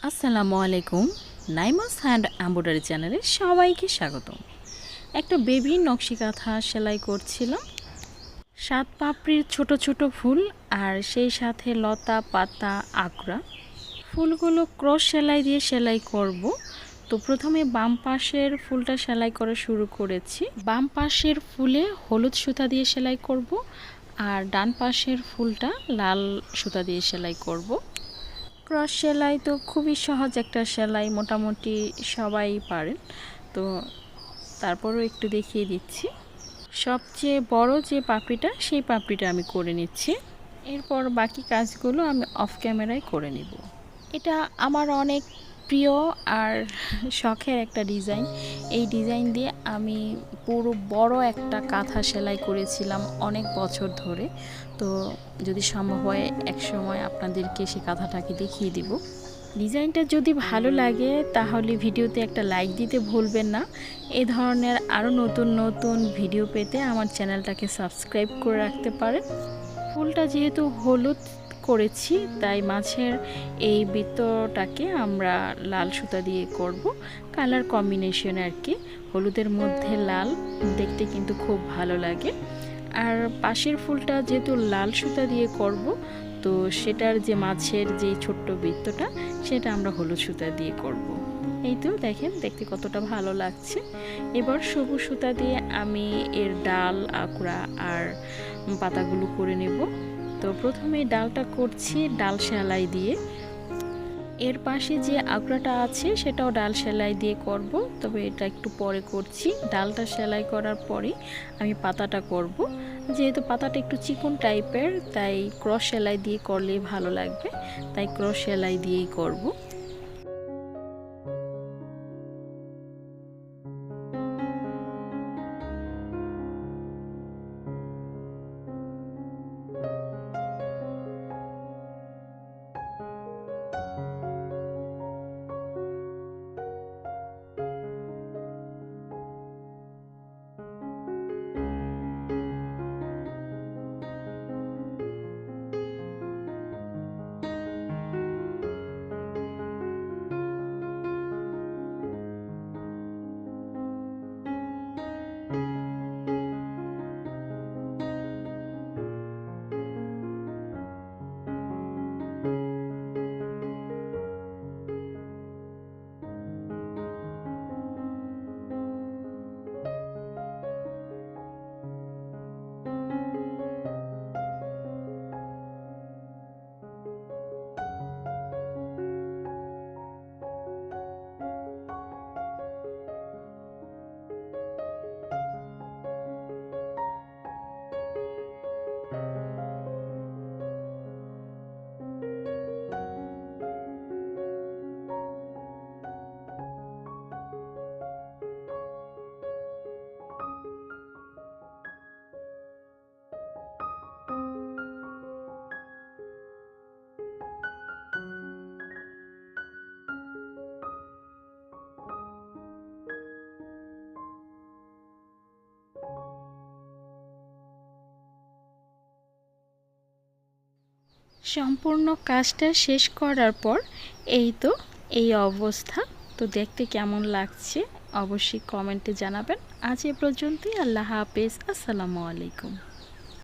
আসসালামু আলাইকুম। নাইমাস hand embroidery চ্যানেলে সবাইকে স্বাগতম। একটা বেবি নকশি কাঁথা সেলাই করছিলাম। 7 পাপড়ির ছোট ছোট ফুল আর সেই সাথে লতা পাতা আকড়া। ফুলগুলো ক্রস সেলাই দিয়ে সেলাই করব। তো প্রথমে বাম পাশের ফুলটা সেলাই করা শুরু করেছি। বাম পাশের ফুলে হলুদ সুতা দিয়ে সেলাই করব আর ডান পাশের ফুলটা লাল সুতা দিয়ে সেলাই করব। ক্রস সেলাই তো খুবই সহজ একটা সেলাই, মোটামুটি সবাই পারেন। তো তারপরও একটু দেখিয়ে দিচ্ছি। সবচেয়ে বড় যে পাপড়িটা সেই পাপড়িটা আমি করে নিচ্ছি। এরপর বাকি কাজগুলো আমি অফ ক্যামেরায় করে নিব। এটা আমার অনেক প্রিয় আর শখের একটা ডিজাইন। এই ডিজাইন দিয়ে আমি পুরো বড় একটা কাঁথা সেলাই করেছিলাম অনেক বছর ধরে। তো যদি সম্ভব হয় এক সময় আপনাদেরকে সেই কাঁথাটাকে দেখিয়ে দিব। ডিজাইনটা যদি ভালো লাগে তাহলে ভিডিওতে একটা লাইক দিতে ভুলবেন না। এই ধরনের আরও নতুন নতুন ভিডিও পেতে আমার চ্যানেলটাকে সাবস্ক্রাইব করে রাখতে পারেন। ফুলটা যেহেতু হলুদ করেছি তাই মাছের এই বৃত্তটাকে আমরা লাল সুতা দিয়ে করব, কালার কম্বিনেশন আর কি। হলুদের মধ্যে লাল দেখতে কিন্তু খুব ভালো লাগে। আর পাশের ফুলটা যেহেতু লাল সুতা দিয়ে করব, তো সেটার যে মাছের যে ছোট্ট বৃত্তটা সেটা আমরা হলুদ সুতা দিয়ে করব। এই তো দেখেন দেখতে কতটা ভালো লাগছে। এবার সবুজ সুতা দিয়ে আমি এর ডাল আকড়া আর পাতাগুলো করে নেব। তো প্রথমে ডালটা করছি ডাল সেলাই দিয়ে। এর পাশে যে আকড়াটা আছে সেটাও ডাল সেলাই দিয়ে করব, তবে এটা একটু পরে করছি। ডালটা সেলাই করার পরে আমি পাতাটা করব। যেহেতু পাতাটা একটু চিকন টাইপের তাই ক্রস সেলাই দিয়ে করলে ভালো লাগবে, তাই ক্রস সেলাই দিয়েই করব। সম্পূর্ণ কাজটা শেষ করার পর এই তো এই অবস্থা। তো দেখতে কেমন লাগছে অবশ্যই কমেন্টে জানাবেন। আজ এ পর্যন্তই। আল্লাহ হাফেজ। আসসালামু আলাইকুম।